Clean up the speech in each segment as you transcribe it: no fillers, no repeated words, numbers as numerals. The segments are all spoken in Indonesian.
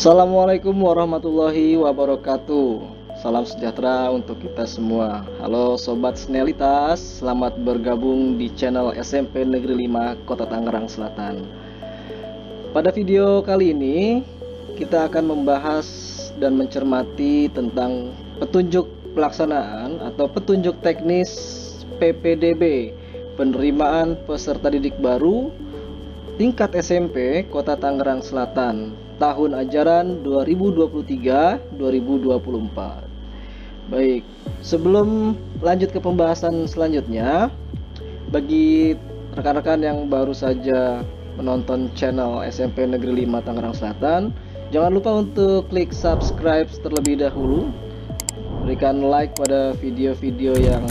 Assalamualaikum warahmatullahi wabarakatuh. Salam sejahtera untuk kita semua. Halo Sobat Snelitas, selamat bergabung di channel SMP Negeri 5 Kota Tangerang Selatan. Pada video kali ini, kita akan membahas dan mencermati tentang petunjuk pelaksanaan atau petunjuk teknis PPDB, penerimaan peserta didik baru tingkat SMP Kota Tangerang Selatan tahun ajaran 2023-2024. Baik, sebelum lanjut ke pembahasan selanjutnya, bagi rekan-rekan yang baru saja menonton channel SMP Negeri 5 Tangerang Selatan, jangan lupa untuk klik subscribe terlebih dahulu, berikan like pada video-video yang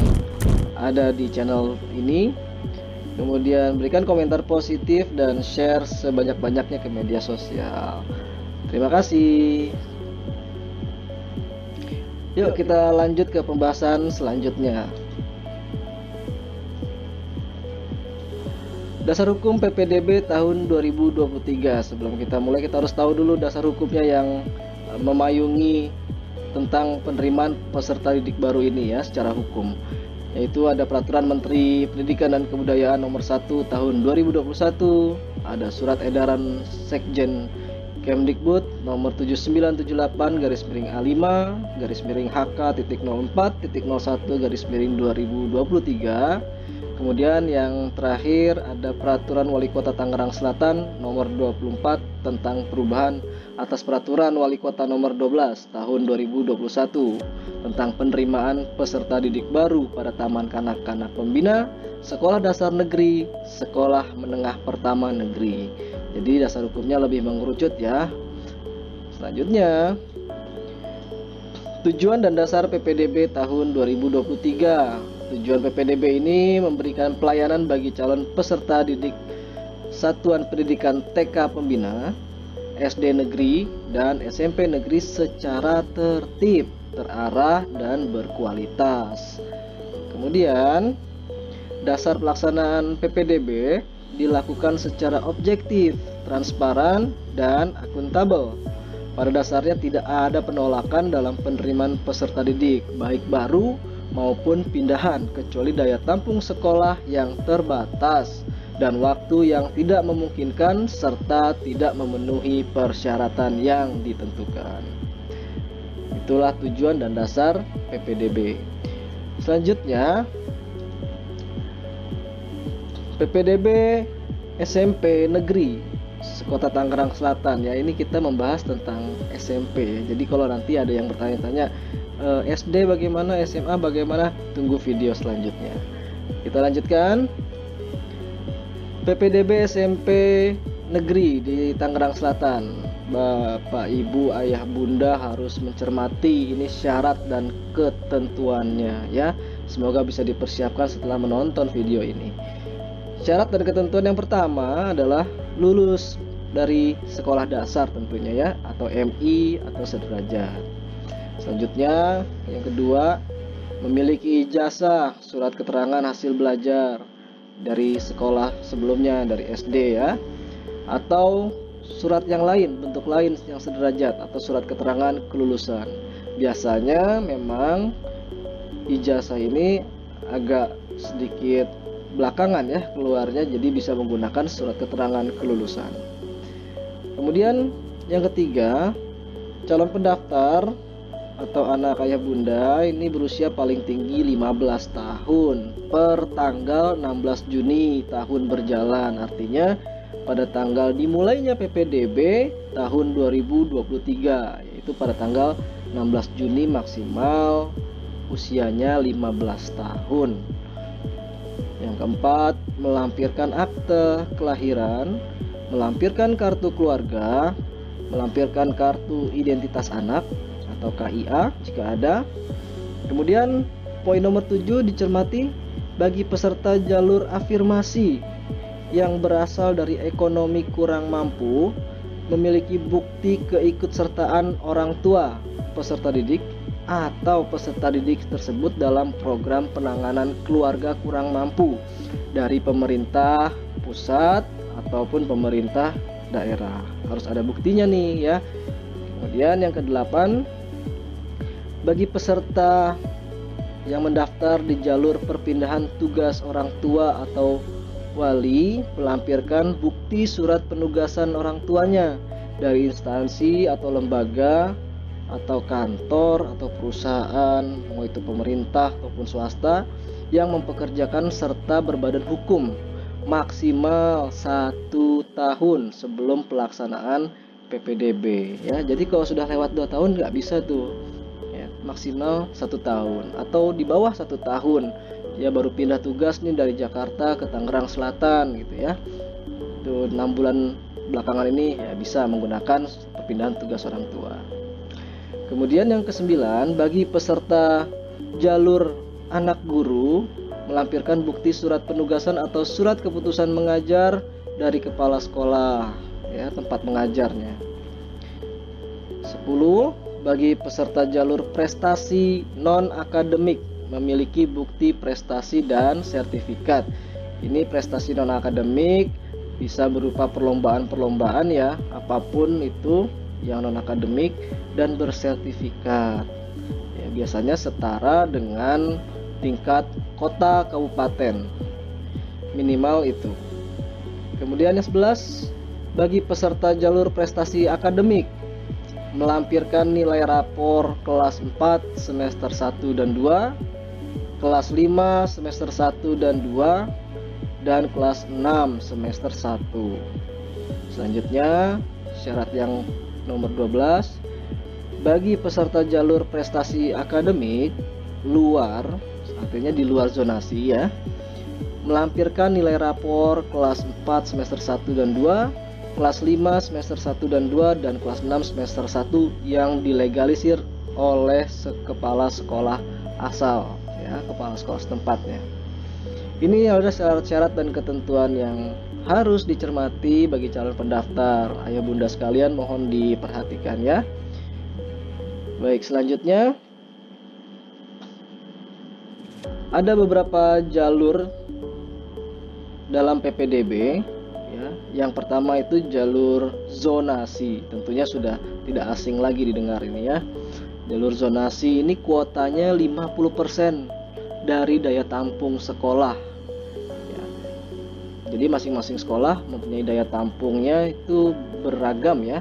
ada di channel ini, kemudian berikan komentar positif dan share sebanyak-banyaknya ke media sosial. Terima kasih. Yuk kita lanjut ke pembahasan selanjutnya. Dasar hukum PPDB tahun 2023. Sebelum kita mulai, kita harus tahu dulu dasar hukumnya yang memayungi tentang penerimaan peserta didik baru ini ya secara hukum. Yaitu ada Peraturan Menteri Pendidikan dan Kebudayaan Nomor 1 Tahun 2021, ada Surat Edaran Sekjen Kemdikbud Nomor 7978-HK.04.01/2023. Kemudian yang terakhir ada Peraturan Wali Kota Tangerang Selatan Nomor 24 tentang perubahan atas Peraturan Wali Kota Nomor 12 Tahun 2021 tentang penerimaan peserta didik baru pada Taman Kanak-kanak Pembina, Sekolah Dasar Negeri, Sekolah Menengah Pertama Negeri. Jadi dasar hukumnya lebih mengerucut ya. Selanjutnya, tujuan dan dasar PPDB tahun 2023. Tujuan PPDB ini memberikan pelayanan bagi calon peserta didik Satuan Pendidikan TK Pembina, SD Negeri, dan SMP Negeri secara tertib, terarah, dan berkualitas. Kemudian, dasar pelaksanaan PPDB dilakukan secara objektif, transparan, dan akuntabel. Pada dasarnya tidak ada penolakan dalam penerimaan peserta didik, baik baru maupun pindahan, kecuali daya tampung sekolah yang terbatas dan waktu yang tidak memungkinkan serta tidak memenuhi persyaratan yang ditentukan. Itulah tujuan dan dasar PPDB. Selanjutnya, PPDB SMP Negeri Kota Tangerang Selatan ya. Ini kita membahas tentang SMP. Jadi kalau nanti ada yang bertanya-tanya SD bagaimana, SMA bagaimana, tunggu video selanjutnya. Kita lanjutkan. PPDB SMP Negeri di Tangerang Selatan. Bapak, Ibu, Ayah, Bunda harus mencermati ini syarat dan ketentuannya ya. Semoga bisa dipersiapkan setelah menonton video ini. Syarat dan ketentuan yang pertama adalah lulus dari sekolah dasar tentunya ya, atau MI atau sederajat. Selanjutnya, yang kedua, memiliki ijazah surat keterangan hasil belajar dari sekolah sebelumnya, dari SD ya, atau surat yang lain, bentuk lain yang sederajat, atau surat keterangan kelulusan. Biasanya memang ijazah ini agak sedikit belakangan ya keluarnya, jadi bisa menggunakan surat keterangan kelulusan. Kemudian yang ketiga, calon pendaftar atau anak ayah bunda ini berusia paling tinggi 15 tahun per tanggal 16 Juni tahun berjalan. Artinya pada tanggal dimulainya PPDB tahun 2023, yaitu pada tanggal 16 Juni maksimal usianya 15 tahun. Yang keempat, melampirkan akte kelahiran, melampirkan kartu keluarga, melampirkan kartu identitas anak atau KIA jika ada. Kemudian poin nomor 7 dicermati bagi peserta jalur afirmasi yang berasal dari ekonomi kurang mampu, memiliki bukti keikutsertaan orang tua peserta didik atau peserta didik tersebut dalam program penanganan keluarga kurang mampu dari pemerintah pusat ataupun pemerintah daerah. Harus ada buktinya nih ya. Kemudian yang kedelapan, bagi peserta yang mendaftar di jalur perpindahan tugas orang tua atau wali, melampirkan bukti surat penugasan orang tuanya dari instansi atau lembaga atau kantor atau perusahaan, mau itu pemerintah ataupun swasta, yang mempekerjakan serta berbadan hukum maksimal 1 tahun sebelum pelaksanaan PPDB ya. Jadi kalau sudah lewat 2 tahun nggak bisa tuh ya, maksimal 1 tahun, atau di bawah 1 tahun ya baru pindah tugas nih dari Jakarta ke Tangerang Selatan gitu ya. Itu 6 bulan belakangan ini ya bisa menggunakan perpindahan tugas orang tua. Kemudian yang ke-9, bagi peserta jalur anak guru, melampirkan bukti surat penugasan atau surat keputusan mengajar dari kepala sekolah ya, tempat mengajarnya. 10, bagi peserta jalur prestasi non akademik, memiliki bukti prestasi dan sertifikat. Ini prestasi non akademik bisa berupa perlombaan-perlombaan ya, apapun itu yang non akademik dan bersertifikat ya, biasanya setara dengan tingkat kota kabupaten minimal itu. Kemudian yang 11, bagi peserta jalur prestasi akademik, melampirkan nilai rapor kelas 4 semester 1 dan 2, kelas 5 semester 1 dan 2, dan kelas 6 semester 1. Selanjutnya syarat yang nomor 12, bagi peserta jalur prestasi akademik luar, artinya di luar zonasi ya, melampirkan nilai rapor kelas 4 semester 1 dan 2, kelas 5 semester 1 dan 2, dan kelas 6 semester 1 yang dilegalisir oleh kepala sekolah asal ya, kepala sekolah setempatnya. Ini ada syarat-syarat dan ketentuan yang harus dicermati bagi calon pendaftar. Ayah bunda sekalian mohon diperhatikan ya. Baik, selanjutnya ada beberapa jalur dalam PPDB ya. Yang pertama itu jalur zonasi. Tentunya sudah tidak asing lagi didengar ini ya. Jalur zonasi ini kuotanya 50% dari daya tampung sekolah. Jadi masing-masing sekolah mempunyai daya tampungnya itu beragam ya,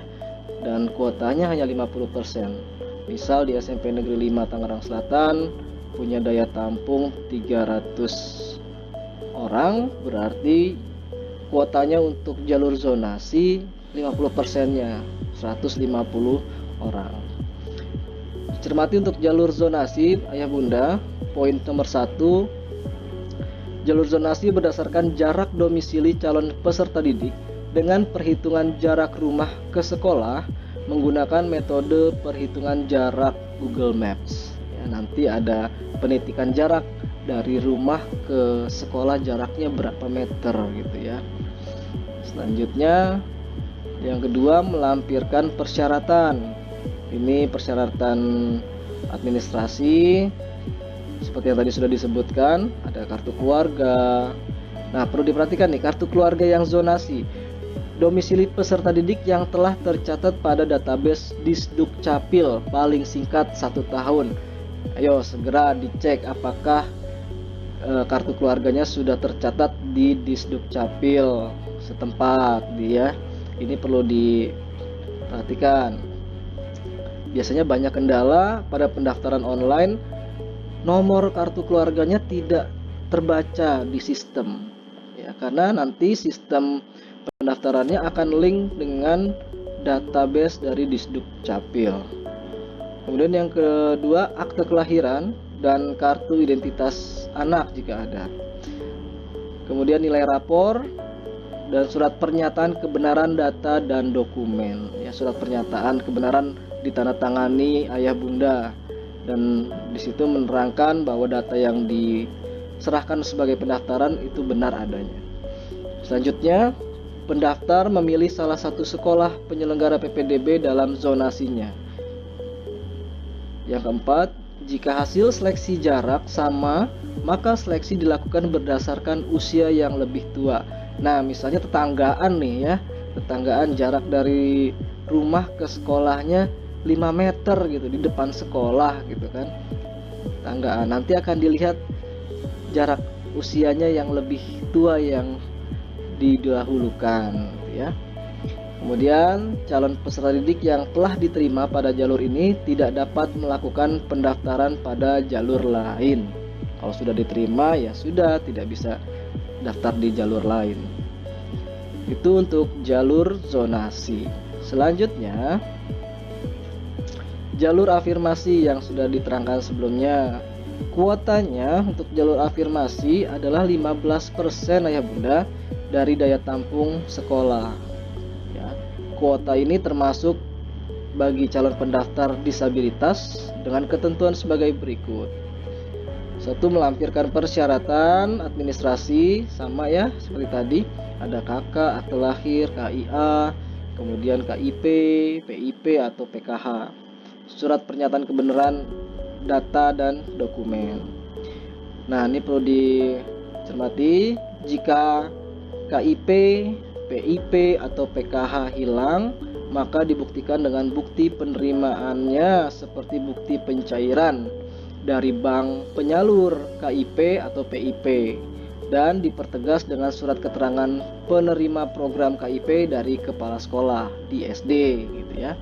dan kuotanya hanya 50%. Misal di SMP Negeri 5 Tangerang Selatan punya daya tampung 300 orang, berarti kuotanya untuk jalur zonasi 50%-nya 150 orang. Cermati untuk jalur zonasi ayah bunda, poin nomor 1, jalur zonasi berdasarkan jarak domisili calon peserta didik dengan perhitungan jarak rumah ke sekolah menggunakan metode perhitungan jarak Google Maps. Ya, nanti ada penitikan jarak dari rumah ke sekolah, jaraknya berapa meter gitu ya. Selanjutnya yang kedua, melampirkan persyaratan. Ini persyaratan administrasi seperti yang tadi sudah disebutkan, ada kartu keluarga. Nah, perlu diperhatikan nih, kartu keluarga yang zonasi, domisili peserta didik yang telah tercatat pada database Disdukcapil paling singkat 1 tahun. Ayo segera dicek apakah kartu keluarganya sudah tercatat di Disdukcapil setempat dia. Ini perlu diperhatikan. Biasanya banyak kendala pada pendaftaran online, nomor kartu keluarganya tidak terbaca di sistem ya, karena nanti sistem pendaftarannya akan link dengan database dari Disdukcapil. Kemudian yang kedua, akte kelahiran dan kartu identitas anak jika ada. Kemudian nilai rapor dan surat pernyataan kebenaran data dan dokumen ya, surat pernyataan kebenaran ditandatangani ayah bunda, dan disitu menerangkan bahwa data yang diserahkan sebagai pendaftaran itu benar adanya. Selanjutnya, pendaftar memilih salah satu sekolah penyelenggara PPDB dalam zonasinya. Yang keempat, jika hasil seleksi jarak sama, maka seleksi dilakukan berdasarkan usia yang lebih tua. Nah, misalnya tetanggaan nih ya, tetanggaan jarak dari rumah ke sekolahnya 5 meter gitu di depan sekolah gitu kan. Tanggaan nanti akan dilihat jarak usianya yang lebih tua yang didahulukan gitu ya. Kemudian, calon peserta didik yang telah diterima pada jalur ini tidak dapat melakukan pendaftaran pada jalur lain. Kalau sudah diterima, ya sudah, tidak bisa daftar di jalur lain. Itu untuk jalur zonasi. Selanjutnya, jalur afirmasi yang sudah diterangkan sebelumnya. Kuotanya untuk jalur afirmasi adalah 15% ayah bunda dari daya tampung sekolah. Kuota ini termasuk bagi calon pendaftar disabilitas dengan ketentuan sebagai berikut. 1. Melampirkan persyaratan administrasi sama ya seperti tadi, ada KK, akte lahir, KIA, kemudian KIP, PIP atau PKH, surat pernyataan kebenaran data dan dokumen. Nah, ini perlu dicermati, jika KIP, PIP atau PKH hilang, maka dibuktikan dengan bukti penerimaannya seperti bukti pencairan dari bank penyalur KIP atau PIP, dan dipertegas dengan surat keterangan penerima program KIP dari kepala sekolah di SD gitu ya.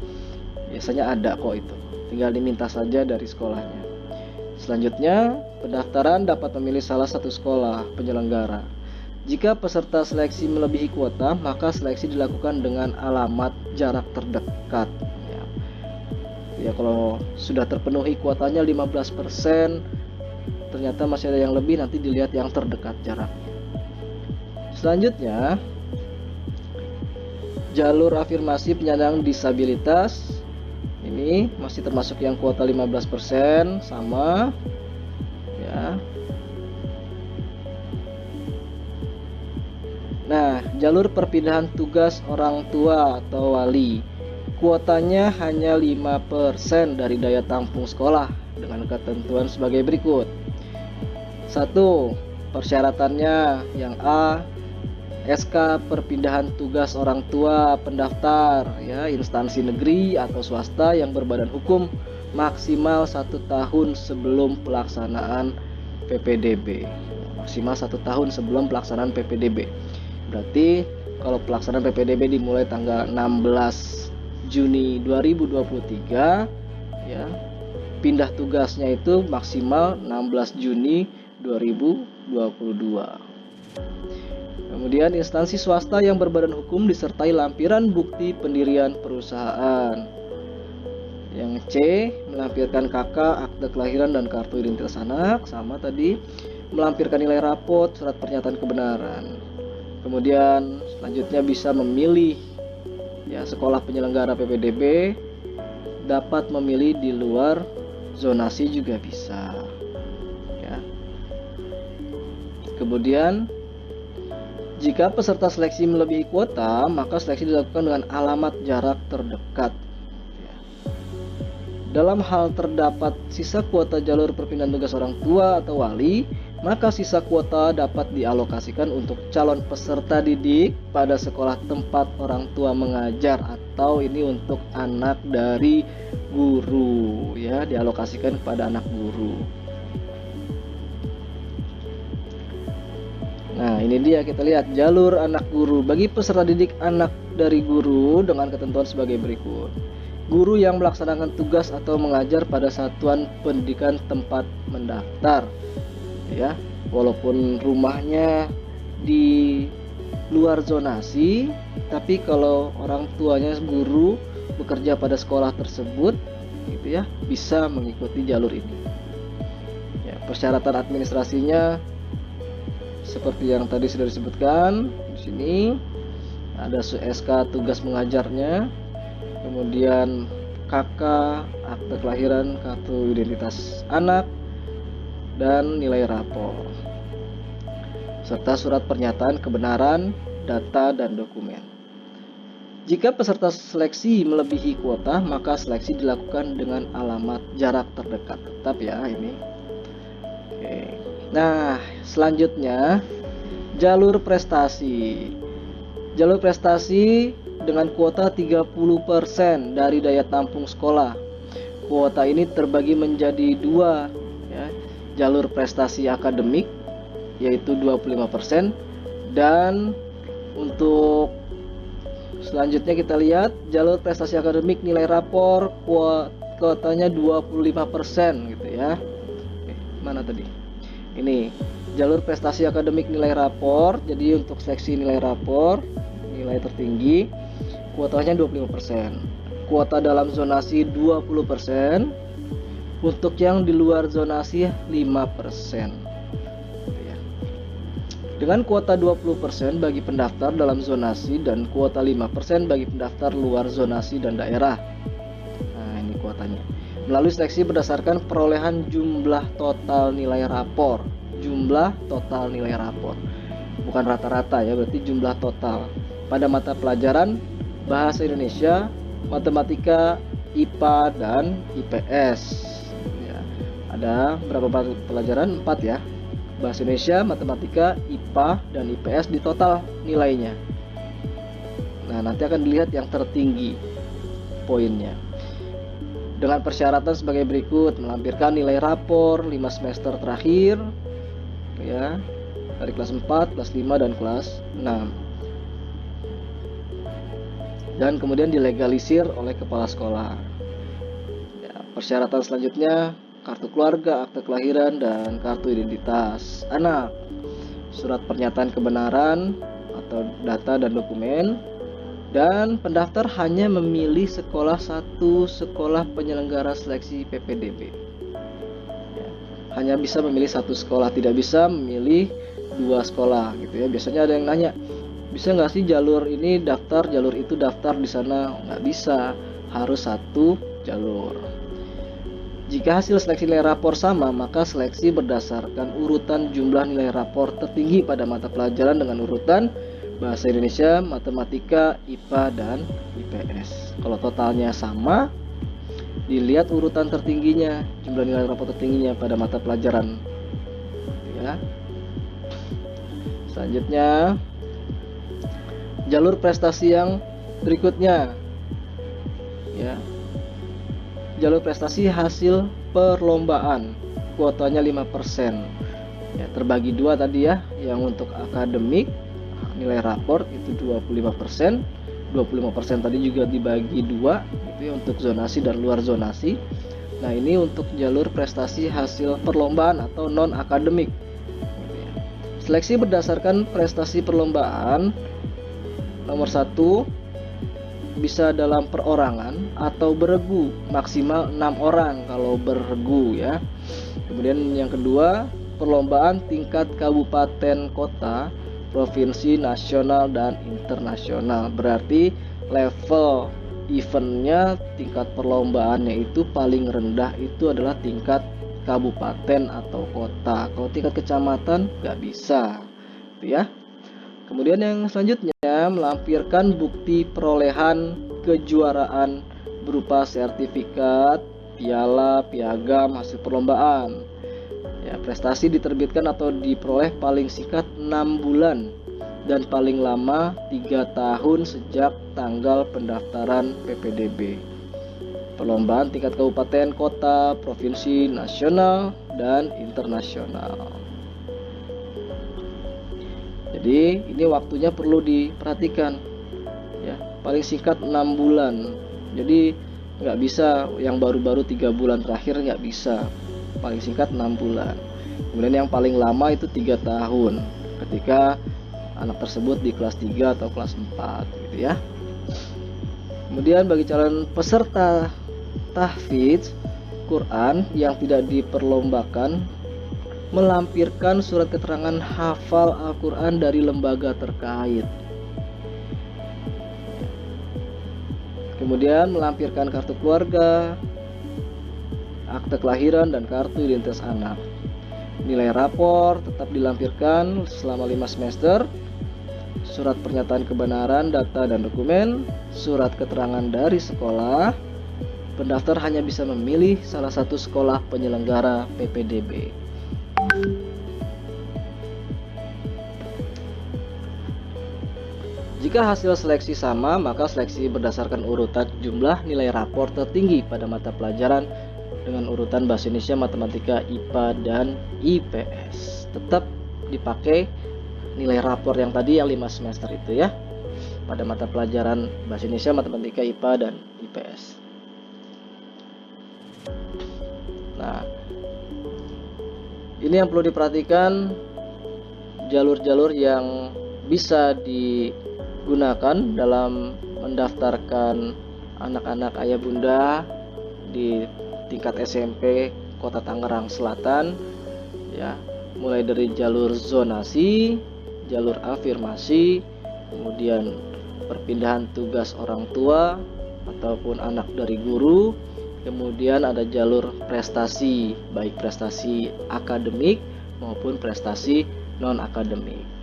Biasanya ada kok itu, tinggal diminta saja dari sekolahnya. Selanjutnya, pendaftaran dapat memilih salah satu sekolah penyelenggara. Jika peserta seleksi melebihi kuota, maka seleksi dilakukan dengan alamat jarak terdekat. Ya, kalau sudah terpenuhi kuotanya 15%, ternyata masih ada yang lebih, nanti dilihat yang terdekat jaraknya. Selanjutnya, jalur afirmasi penyandang disabilitas. Ini masih termasuk yang kuota 15%, sama ya. Nah, jalur perpindahan tugas orang tua atau wali, kuotanya hanya 5% dari daya tampung sekolah dengan ketentuan sebagai berikut. 1. Persyaratannya yang A, SK perpindahan tugas orang tua pendaftar ya, instansi negeri atau swasta yang berbadan hukum maksimal 1 tahun sebelum pelaksanaan PPDB. Maksimal 1 tahun sebelum pelaksanaan PPDB. Berarti kalau pelaksanaan PPDB dimulai tanggal 16 Juni 2023 ya, pindah tugasnya itu maksimal 16 Juni 2022. Kemudian instansi swasta yang berbadan hukum disertai lampiran bukti pendirian perusahaan. Yang C, melampirkan KK, akte kelahiran dan kartu identitas anak, sama tadi, melampirkan nilai rapot, surat pernyataan kebenaran. Kemudian selanjutnya bisa memilih ya sekolah penyelenggara PPDB, dapat memilih di luar zonasi juga bisa ya. Kemudian jika peserta seleksi melebihi kuota, maka seleksi dilakukan dengan alamat jarak terdekat. Dalam hal terdapat sisa kuota jalur perpindahan tugas orang tua atau wali, maka sisa kuota dapat dialokasikan untuk calon peserta didik pada sekolah tempat orang tua mengajar, atau ini untuk anak dari guru ya, dialokasikan kepada anak guru. Nah, ini dia, kita lihat jalur anak guru bagi peserta didik anak dari guru dengan ketentuan sebagai berikut. Guru yang melaksanakan tugas atau mengajar pada satuan pendidikan tempat mendaftar ya, walaupun rumahnya di luar zonasi, tapi kalau orang tuanya guru bekerja pada sekolah tersebut gitu ya, bisa mengikuti jalur ini ya. Persyaratan administrasinya seperti yang tadi sudah disebutkan di sini, ada SK tugas mengajarnya, kemudian KK, akte kelahiran, kartu identitas anak, dan nilai rapor, serta surat pernyataan kebenaran data dan dokumen. Jika peserta seleksi melebihi kuota, maka seleksi dilakukan dengan alamat jarak terdekat. Tetap ya ini. Oke. Nah, selanjutnya jalur prestasi. Jalur prestasi dengan kuota 30% dari daya tampung sekolah. Kuota ini terbagi menjadi dua, ya, jalur prestasi akademik yaitu 25%, dan untuk selanjutnya kita lihat jalur prestasi akademik nilai rapor kuotanya 25% gitu ya. Oke, mana tadi? Ini jalur prestasi akademik nilai rapor. Jadi untuk seleksi nilai rapor, nilai tertinggi, kuotanya 25%. Kuota dalam zonasi 20%. Untuk yang di luar zonasi 5%. Dengan kuota 20% bagi pendaftar dalam zonasi dan kuota 5% bagi pendaftar luar zonasi dan daerah. Nah, ini kuotanya. Melalui seleksi berdasarkan perolehan jumlah total nilai rapor. Jumlah total nilai rapor. Bukan rata-rata ya, berarti jumlah total. Pada mata pelajaran Bahasa Indonesia, Matematika, IPA, dan IPS. Ya, ada berapa pelajaran? 4 ya. Bahasa Indonesia, Matematika, IPA, dan IPS di total nilainya. Nah, nanti akan dilihat yang tertinggi poinnya. Dengan persyaratan sebagai berikut: melampirkan nilai rapor 5 semester terakhir, ya, dari kelas 4, kelas 5, dan kelas 6. Dan kemudian dilegalisir oleh kepala sekolah. Ya, persyaratan selanjutnya: kartu keluarga, akte kelahiran, dan kartu identitas anak, surat pernyataan kebenaran atau data dan dokumen, dan pendaftar hanya memilih satu sekolah penyelenggara seleksi PPDB. Ya, hanya bisa memilih satu sekolah, tidak bisa memilih 2 sekolah gitu ya. Biasanya ada yang nanya, bisa nggak sih jalur ini daftar, jalur itu daftar di sana? Nggak bisa, harus satu jalur. Jika hasil seleksi nilai rapor sama, maka seleksi berdasarkan urutan jumlah nilai rapor tertinggi pada mata pelajaran dengan urutan Bahasa Indonesia, Matematika, IPA, dan IPS. Kalau totalnya sama, dilihat urutan tertingginya, jumlah nilai rapor tertingginya pada mata pelajaran. Ya. Selanjutnya, jalur prestasi yang berikutnya. Ya. Jalur prestasi hasil perlombaan, kuotanya 5%. Ya, terbagi dua tadi ya, yang untuk akademik nilai rapor itu 25%, 25% tadi juga dibagi dua, itu ya, untuk zonasi dan luar zonasi. Nah, ini untuk jalur prestasi hasil perlombaan atau non akademik. Seleksi berdasarkan prestasi perlombaan. Nomor 1, bisa dalam perorangan atau beregu, maksimal 6 orang kalau beregu ya. Kemudian yang kedua, perlombaan tingkat kabupaten, kota, provinsi, nasional, dan internasional. Berarti level eventnya, tingkat perlombaannya itu paling rendah itu adalah tingkat kabupaten atau kota. Kalau tingkat kecamatan nggak bisa, gitu ya. Kemudian yang selanjutnya, melampirkan bukti perolehan kejuaraan berupa sertifikat, piala, piagam hasil perlombaan. Ya, prestasi diterbitkan atau diperoleh paling singkat 6 bulan dan paling lama 3 tahun sejak tanggal pendaftaran PPDB. Perlombaan tingkat kabupaten, kota, provinsi, nasional, dan internasional. Jadi ini waktunya perlu diperhatikan ya, paling singkat 6 bulan. Jadi nggak bisa yang baru-baru 3 bulan terakhir, nggak bisa. Paling singkat 6 bulan. Kemudian yang paling lama itu 3 tahun ketika anak tersebut di kelas 3 atau kelas 4 gitu ya. Kemudian bagi calon peserta tahfidz Quran yang tidak diperlombakan, melampirkan surat keterangan hafal Al-Quran dari lembaga terkait. Kemudian melampirkan kartu keluarga, akte kelahiran, dan kartu identitas anak. Nilai rapor tetap dilampirkan selama 5 semester. Surat pernyataan kebenaran data dan dokumen, surat keterangan dari sekolah. Pendaftar hanya bisa memilih salah satu sekolah penyelenggara PPDB. Jika hasil seleksi sama, maka seleksi berdasarkan urutan jumlah nilai rapor tertinggi pada mata pelajaran dengan urutan Bahasa Indonesia, Matematika, IPA, dan IPS. Tetap dipakai nilai rapor yang tadi yang 5 semester itu ya, pada mata pelajaran Bahasa Indonesia, Matematika, IPA, dan IPS. Nah, ini yang perlu diperhatikan, jalur-jalur yang bisa digunakan dalam mendaftarkan anak-anak ayah bunda di tingkat SMP Kota Tangerang Selatan ya, mulai dari jalur zonasi, jalur afirmasi, kemudian perpindahan tugas orang tua ataupun anak dari guru, kemudian ada jalur prestasi, baik prestasi akademik maupun prestasi non-akademik.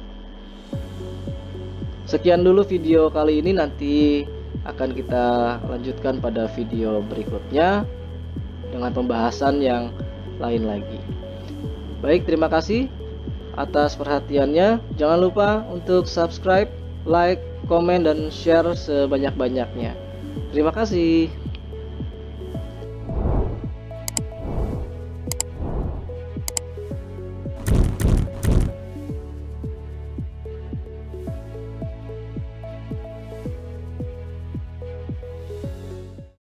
Sekian dulu video kali ini, nanti akan kita lanjutkan pada video berikutnya dengan pembahasan yang lain lagi. Baik, terima kasih atas perhatiannya. Jangan lupa untuk subscribe, like, komen, dan share sebanyak-banyaknya. Terima kasih.